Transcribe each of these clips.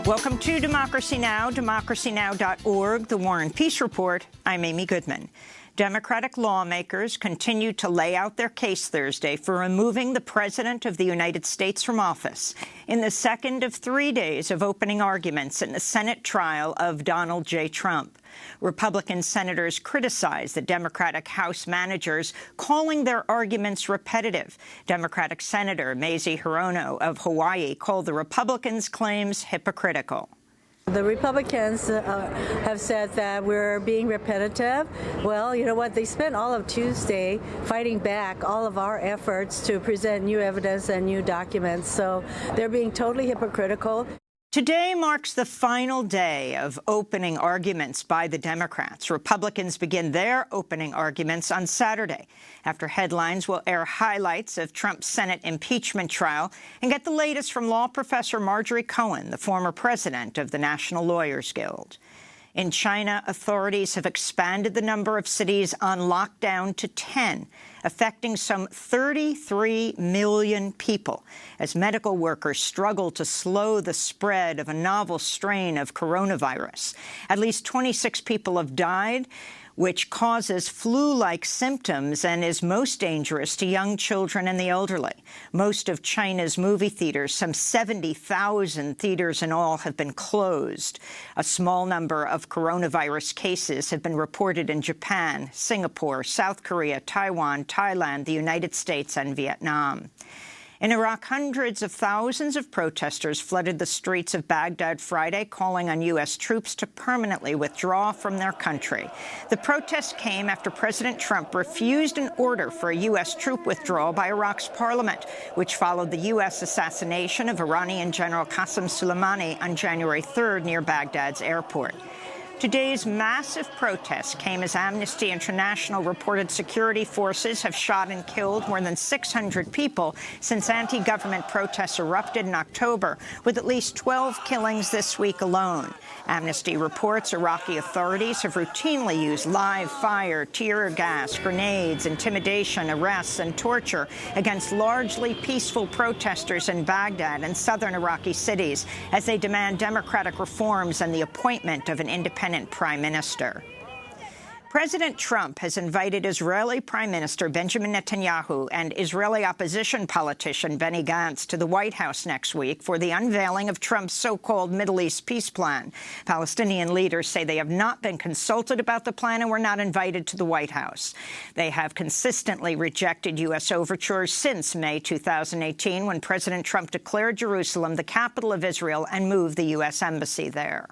Welcome to Democracy Now!, democracynow.org, the War and Peace Report. I'm Amy Goodman. Democratic lawmakers continue to lay out their case Thursday for removing the President of the United States from office in the second of 3 days of opening arguments in the Senate trial of Donald J. Trump. Republican senators criticized the Democratic House managers, calling their arguments repetitive. Democratic Senator Mazie Hirono of Hawaii called the Republicans' claims hypocritical. The Republicans have said that we're being repetitive. Well, you know what? They spent all of Tuesday fighting back all of our efforts to present new evidence and new documents. So they're being totally hypocritical. Today marks the final day of opening arguments by the Democrats. Republicans begin their opening arguments on Saturday. After headlines, we'll air highlights of Trump's Senate impeachment trial and get the latest from law professor Marjorie Cohen, the former president of the National Lawyers Guild. In China, authorities have expanded the number of cities on lockdown to 10, affecting some 33 million people, as medical workers struggle to slow the spread of a novel strain of coronavirus. At least 26 people have died, which causes flu-like symptoms and is most dangerous to young children and the elderly. Most of China's movie theaters, some 70,000 theaters in all, have been closed. A small number of coronavirus cases have been reported in Japan, Singapore, South Korea, Taiwan, Thailand, the United States, and Vietnam. In Iraq, hundreds of thousands of protesters flooded the streets of Baghdad Friday, calling on U.S. troops to permanently withdraw from their country. The protest came after President Trump refused an order for a U.S. troop withdrawal by Iraq's parliament, which followed the U.S. assassination of Iranian General Qasem Soleimani on January 3rd near Baghdad's airport. Today's massive protests came as Amnesty International reported security forces have shot and killed more than 600 people since anti-government protests erupted in October, with at least 12 killings this week alone. Amnesty reports Iraqi authorities have routinely used live fire, tear gas, grenades, intimidation, arrests, and torture against largely peaceful protesters in Baghdad and southern Iraqi cities as they demand democratic reforms and the appointment of an independent prime minister. President Trump has invited Israeli Prime Minister Benjamin Netanyahu and Israeli opposition politician Benny Ganz to the White House next week for the unveiling of Trump's so-called Middle East peace plan. Palestinian leaders say they have not been consulted about the plan and were not invited to the White House. They have consistently rejected U.S. overtures since May 2018, when President Trump declared Jerusalem the capital of Israel and moved the U.S. embassy there.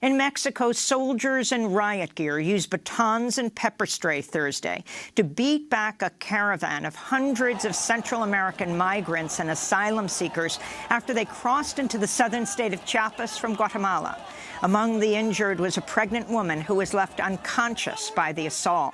In Mexico, soldiers in riot gear used batons and pepper spray Thursday to beat back a caravan of hundreds of Central American migrants and asylum seekers after they crossed into the southern state of Chiapas from Guatemala. Among the injured was a pregnant woman who was left unconscious by the assault.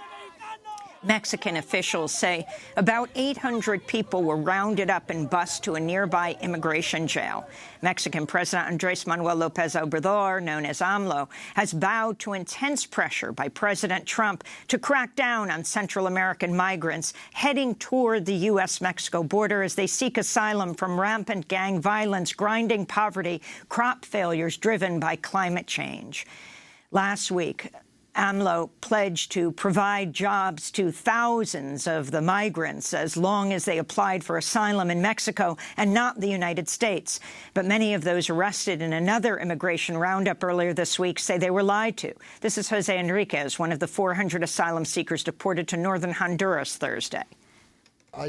Mexican officials say about 800 people were rounded up and bused to a nearby immigration jail. Mexican President Andrés Manuel López Obrador, known as AMLO, has bowed to intense pressure by President Trump to crack down on Central American migrants heading toward the U.S.-Mexico border as they seek asylum from rampant gang violence, grinding poverty, crop failures driven by climate change. Last week, AMLO pledged to provide jobs to thousands of the migrants as long as they applied for asylum in Mexico and not the United States. But many of those arrested in another immigration roundup earlier this week say they were lied to. This is Jose Enriquez, one of the 400 asylum seekers deported to northern Honduras Thursday. Over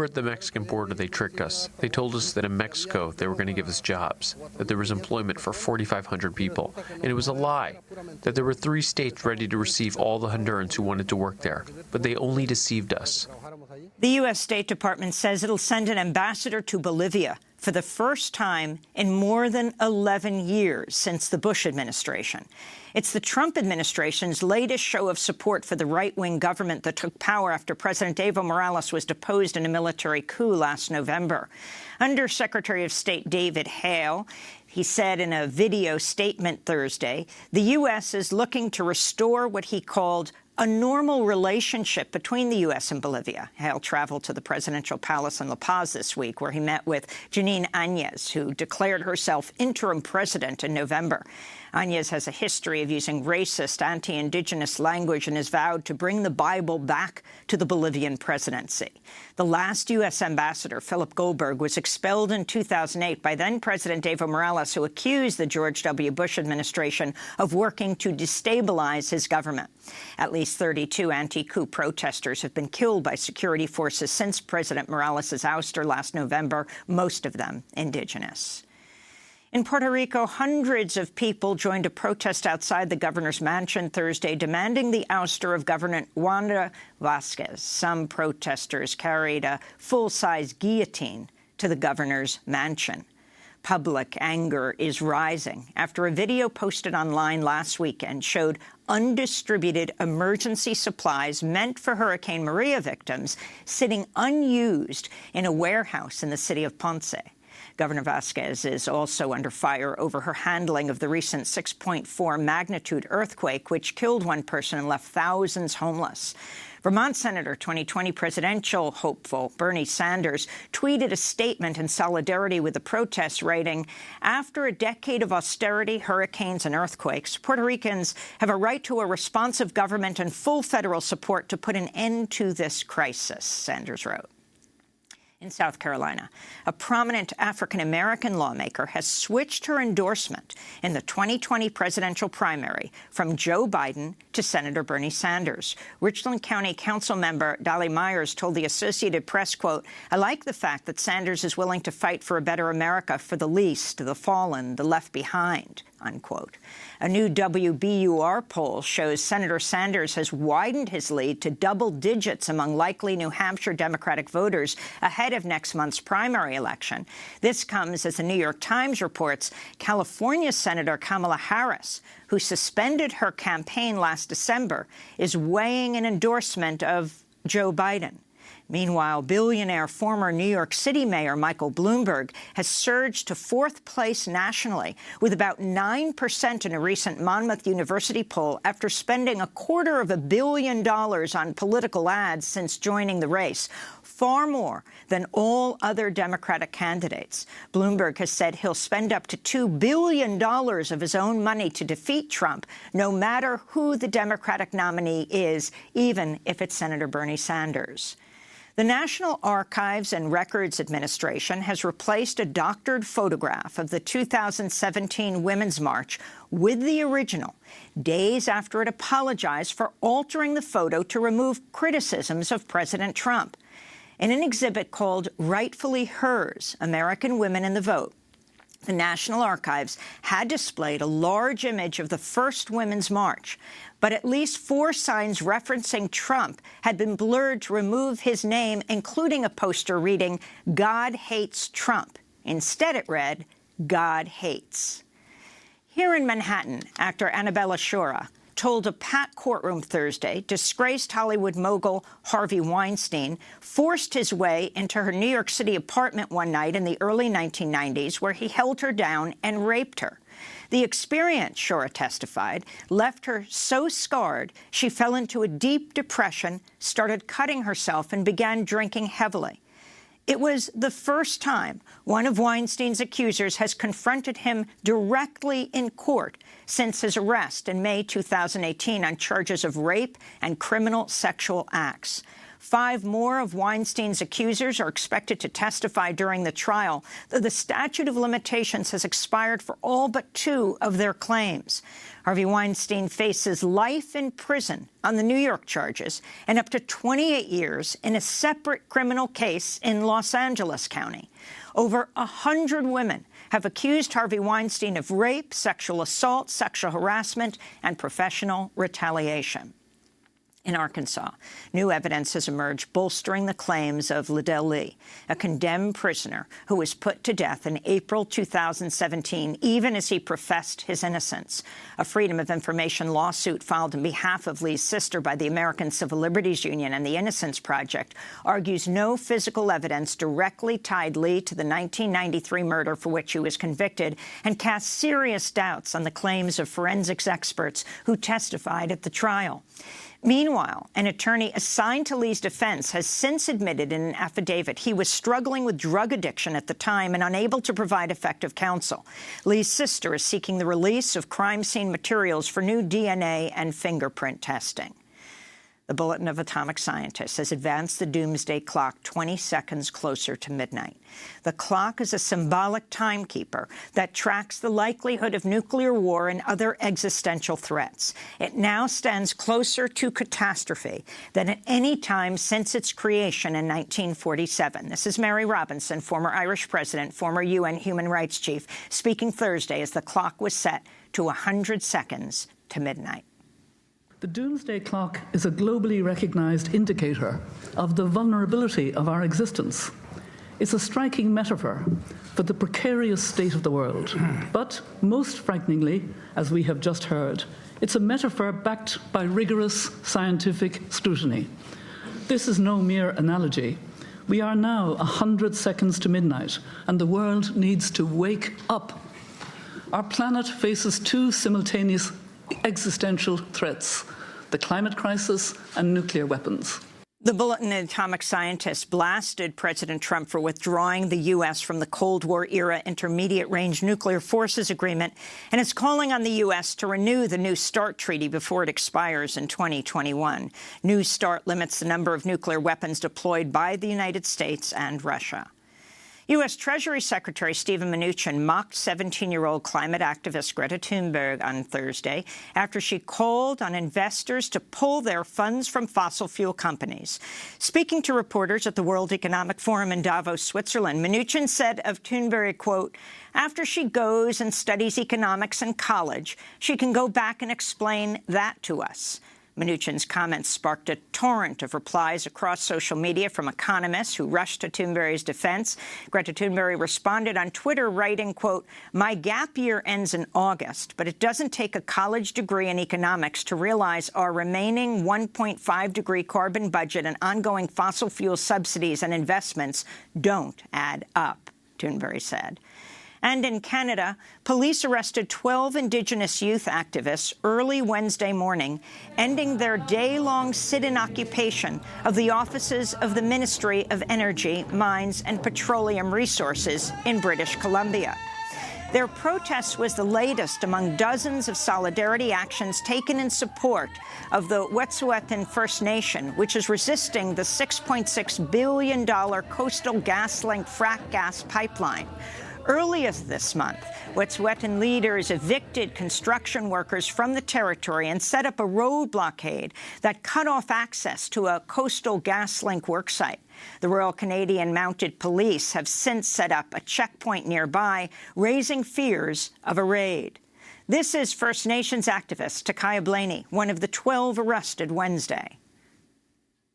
at the Mexican border, they tricked us. They told us that in Mexico, they were going to give us jobs, that there was employment for 4,500 people. And it was a lie, that there were 3 states ready to receive all the Hondurans who wanted to work there. But they only deceived us. The U.S. State Department says it'll send an ambassador to Bolivia for the first time in more than 11 years since the Bush administration. It's the Trump administration's latest show of support for the right-wing government that took power after President Evo Morales was deposed in a military coup last November. Under Secretary of State David Hale, he said in a video statement Thursday, the U.S. is looking to restore what he called a normal relationship between the U.S. and Bolivia. Hale traveled to the presidential palace in La Paz this week, where he met with Janine Áñez, who declared herself interim president in November. Áñez has a history of using racist, anti-Indigenous language and has vowed to bring the Bible back to the Bolivian presidency. The last U.S. ambassador, Philip Goldberg, was expelled in 2008 by then-President Evo Morales, who accused the George W. Bush administration of working to destabilize his government. At least 32 anti-coup protesters have been killed by security forces since President Morales' ouster last November, most of them indigenous. In Puerto Rico, hundreds of people joined a protest outside the governor's mansion Thursday, demanding the ouster of Governor Wanda Vázquez. Some protesters carried a full-size guillotine to the governor's mansion. Public anger is rising after a video posted online last weekend showed undistributed emergency supplies meant for Hurricane Maria victims sitting unused in a warehouse in the city of Ponce. Governor Vázquez is also under fire over her handling of the recent 6.4 magnitude earthquake, which killed one person and left thousands homeless. Vermont Senator 2020 presidential hopeful Bernie Sanders tweeted a statement in solidarity with the protests, writing, "After a decade of austerity, hurricanes and earthquakes, Puerto Ricans have a right to a responsive government and full federal support to put an end to this crisis," Sanders wrote. In South Carolina, a prominent African-American lawmaker has switched her endorsement in the 2020 presidential primary from Joe Biden to Senator Bernie Sanders. Richland County Council member Dolly Myers told the Associated Press, quote, "I like the fact that Sanders is willing to fight for a better America for the least, the fallen, the left behind," unquote. A new WBUR poll shows Senator Sanders has widened his lead to double digits among likely New Hampshire Democratic voters ahead of next month's primary election. This comes as the New York Times reports California Senator Kamala Harris, who suspended her campaign last December, is weighing an endorsement of Joe Biden. Meanwhile, billionaire former New York City Mayor Michael Bloomberg has surged to fourth place nationally with about 9% in a recent Monmouth University poll after spending $250 million on political ads since joining the race, far more than all other Democratic candidates. Bloomberg has said he'll spend up to $2 billion of his own money to defeat Trump, no matter who the Democratic nominee is, even if it's Senator Bernie Sanders. The National Archives and Records Administration has replaced a doctored photograph of the 2017 Women's March with the original, days after it apologized for altering the photo to remove criticisms of President Trump. In an exhibit called Rightfully Hers, American Women in the Vote, the National Archives had displayed a large image of the first Women's March, but at least 4 signs referencing Trump had been blurred to remove his name, including a poster reading, "God hates Trump." Instead, it read, "God hates." Here in Manhattan, actor Annabella Shura told a packed courtroom Thursday disgraced Hollywood mogul Harvey Weinstein forced his way into her New York City apartment one night in the early 1990s, where he held her down and raped her. The experience, Shura testified, left her so scarred she fell into a deep depression, started cutting herself, and began drinking heavily. It was the first time one of Weinstein's accusers has confronted him directly in court since his arrest in May 2018 on charges of rape and criminal sexual acts. 5 more of Weinstein's accusers are expected to testify during the trial, though the statute of limitations has expired for all but 2 of their claims. Harvey Weinstein faces life in prison on the New York charges and up to 28 years in a separate criminal case in Los Angeles County. Over 100 women have accused Harvey Weinstein of rape, sexual assault, sexual harassment, and professional retaliation. In Arkansas, new evidence has emerged bolstering the claims of Liddell Lee, a condemned prisoner who was put to death in April 2017, even as he professed his innocence. A Freedom of Information lawsuit filed on behalf of Lee's sister by the American Civil Liberties Union and the Innocence Project argues no physical evidence directly tied Lee to the 1993 murder for which he was convicted and casts serious doubts on the claims of forensics experts who testified at the trial. Meanwhile, an attorney assigned to Lee's defense has since admitted in an affidavit he was struggling with drug addiction at the time and unable to provide effective counsel. Lee's sister is seeking the release of crime scene materials for new DNA and fingerprint testing. The Bulletin of Atomic Scientists has advanced the Doomsday Clock 20 seconds closer to midnight. The clock is a symbolic timekeeper that tracks the likelihood of nuclear war and other existential threats. It now stands closer to catastrophe than at any time since its creation in 1947. This is Mary Robinson, former Irish president, former UN human rights chief, speaking Thursday as the clock was set to 100 seconds to midnight. The Doomsday Clock is a globally recognized indicator of the vulnerability of our existence. It's a striking metaphor for the precarious state of the world. But most frighteningly, as we have just heard, it's a metaphor backed by rigorous scientific scrutiny. This is no mere analogy. We are now 100 seconds to midnight, and the world needs to wake up. Our planet faces two simultaneous existential threats: the climate crisis and nuclear weapons. The Bulletin of Atomic Scientists blasted President Trump for withdrawing the U.S. from the Cold War-era Intermediate-Range Nuclear Forces Agreement, and is calling on the U.S. to renew the New START treaty before it expires in 2021. New START limits the number of nuclear weapons deployed by the United States and Russia. U.S. Treasury Secretary Steven Mnuchin mocked 17-year-old climate activist Greta Thunberg on Thursday after she called on investors to pull their funds from fossil fuel companies. Speaking to reporters at the World Economic Forum in Davos, Switzerland, Mnuchin said of Thunberg, quote, "After she goes and studies economics in college, she can go back and explain that to us." Mnuchin's comments sparked a torrent of replies across social media from economists who rushed to Thunberg's defense. Greta Thunberg responded on Twitter, writing, quote, "My gap year ends in August, but it doesn't take a college degree in economics to realize our remaining 1.5-degree carbon budget and ongoing fossil fuel subsidies and investments don't add up," Thunberg said. And in Canada, police arrested 12 Indigenous youth activists early Wednesday morning, ending their day-long sit-in occupation of the offices of the Ministry of Energy, Mines and Petroleum Resources in British Columbia. Their protest was the latest among dozens of solidarity actions taken in support of the Wet'suwet'en First Nation, which is resisting the $6.6 billion coastal gas-linked frack gas pipeline. Earlier this month, Wet'suwet'en leaders evicted construction workers from the territory and set up a road blockade that cut off access to a coastal gas-link worksite. The Royal Canadian Mounted Police have since set up a checkpoint nearby, raising fears of a raid. This is First Nations activist Takaya Blaney, one of the 12 arrested Wednesday.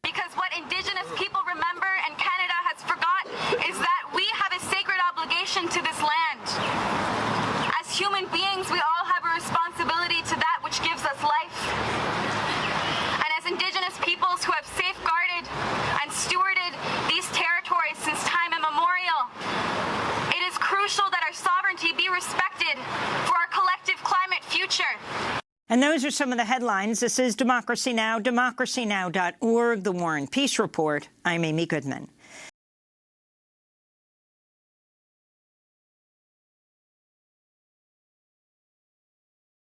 Because what Indigenous people remember and Canada has forgot is that we have a sacred obligation to this land. As human beings, we all have a responsibility to that which gives us life. And as Indigenous peoples who have safeguarded and stewarded these territories since time immemorial, it is crucial that our sovereignty be respected for our collective climate future. And those are some of the headlines. This is Democracy Now!, democracynow.org, The War and Peace Report. I'm Amy Goodman.